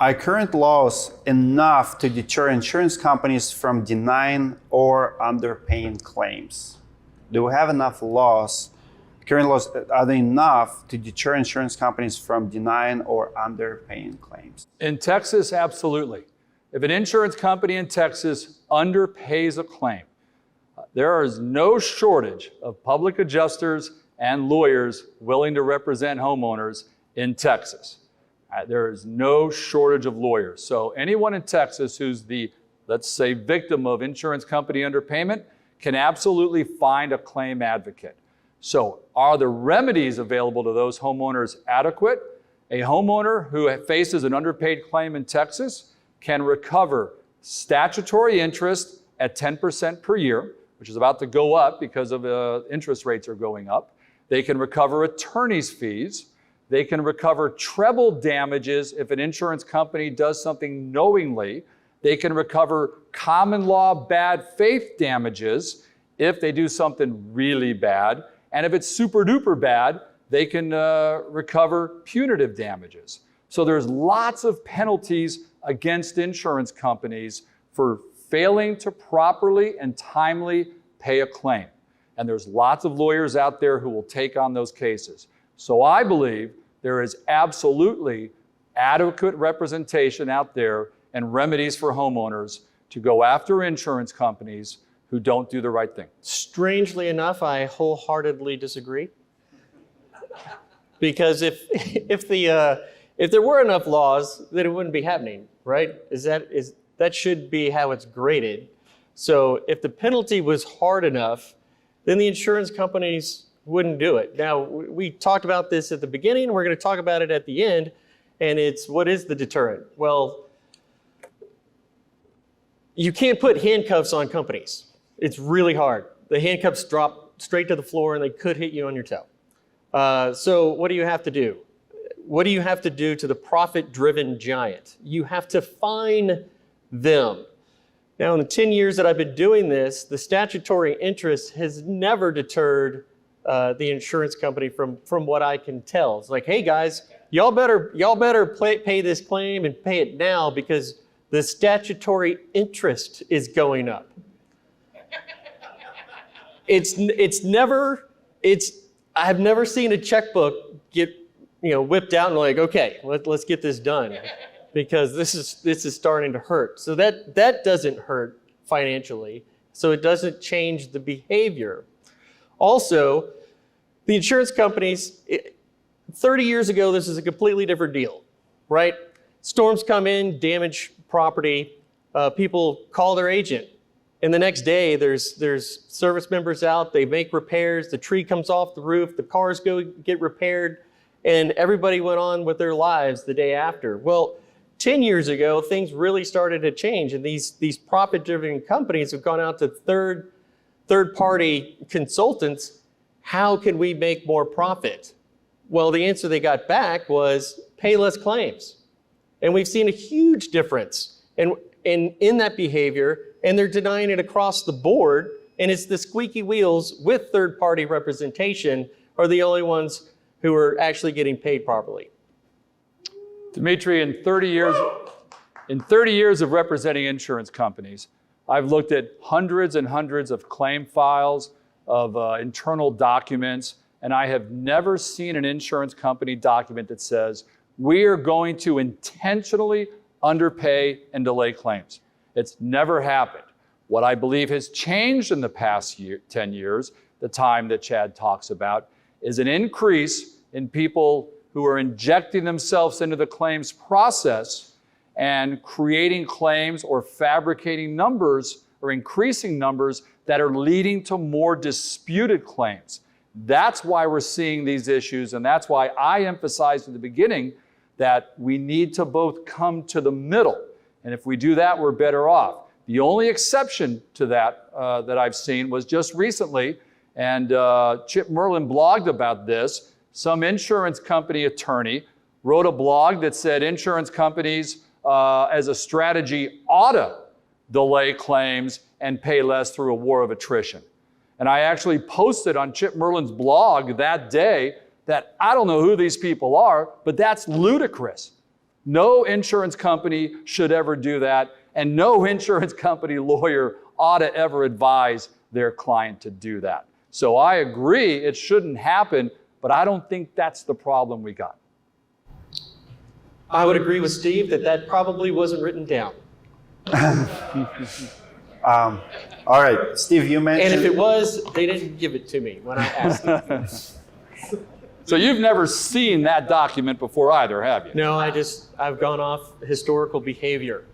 Are current laws enough to deter insurance companies from denying or underpaying claims? Do we have enough laws? Current laws, are they enough to deter insurance companies from denying or underpaying claims? In Texas, absolutely. If an insurance company in Texas underpays a claim, there is no shortage of public adjusters and lawyers willing to represent homeowners in Texas. There is no shortage of lawyers. So anyone in Texas who's the, let's say, victim of insurance company underpayment can absolutely find a claim advocate. So are the remedies available to those homeowners adequate? A homeowner who faces an underpaid claim in Texas can recover statutory interest at 10% per year, which is about to go up because of interest rates are going up. They can recover attorney's fees. They can recover treble damages if an insurance company does something knowingly. They can recover common law bad faith damages if they do something really bad. And if it's super duper bad, they can recover punitive damages. So there's lots of penalties against insurance companies for failing to properly and timely pay a claim. And there's lots of lawyers out there who will take on those cases. So I believe there is absolutely adequate representation out there and remedies for homeowners to go after insurance companies who don't do the right thing. Strangely enough, I wholeheartedly disagree. Because if there were enough laws, then it wouldn't be happening, right? That should be how it's graded. So if the penalty was hard enough, then the insurance companies wouldn't do it. Now, we talked about this at the beginning. We're going to talk about it at the end. And it's, what is the deterrent? Well, you can't put handcuffs on companies. It's really hard. The handcuffs drop straight to the floor and they could hit you on your toe. So what do you have to do? What do you have to do to the profit-driven giant? You have to fine them. Now, in the 10 years that I've been doing this, the statutory interest has never deterred the insurance company from what I can tell. It's like, hey guys, y'all better pay this claim and pay it now because the statutory interest is going up. I have never seen a checkbook get whipped out and like, okay, let's get this done because this is starting to hurt. So that doesn't hurt financially. So it doesn't change the behavior. Also, the insurance companies, 30 years ago, this is a completely different deal, right? Storms come in, damage property, people call their agent. And the next day, there's service members out, they make repairs, the tree comes off the roof, the cars go get repaired, and everybody went on with their lives the day after. Well, 10 years ago, things really started to change, and these profit-driven companies have gone out to third-party consultants. How can we make more profit? Well, the answer they got back was pay less claims. And we've seen a huge difference in that behavior, and they're denying it across the board, and it's the squeaky wheels with third-party representation are the only ones who are actually getting paid properly. Dimitri, in 30 years of representing insurance companies, I've looked at hundreds and hundreds of claim files, of internal documents, and I have never seen an insurance company document that says, we are going to intentionally underpay and delay claims. It's never happened. What I believe has changed in the past 10 years, the time that Chad talks about, is an increase in people who are injecting themselves into the claims process and creating claims or fabricating numbers or increasing numbers that are leading to more disputed claims. That's why we're seeing these issues, and that's why I emphasized at the beginning that we need to both come to the middle. And if we do that, we're better off. The only exception to that that I've seen was just recently, and Chip Merlin blogged about this. Some insurance company attorney wrote a blog that said insurance companies as a strategy ought to delay claims and pay less through a war of attrition. And I actually posted on Chip Merlin's blog that day that I don't know who these people are, but that's ludicrous. No insurance company should ever do that, and no insurance company lawyer ought to ever advise their client to do that. So I agree it shouldn't happen, but I don't think that's the problem we got. I would agree with Steve that probably wasn't written down. All right, Steve, you mentioned. And if it was, they didn't give it to me when I asked them. So you've never seen that document before either, have you? No, I've gone off historical behavior.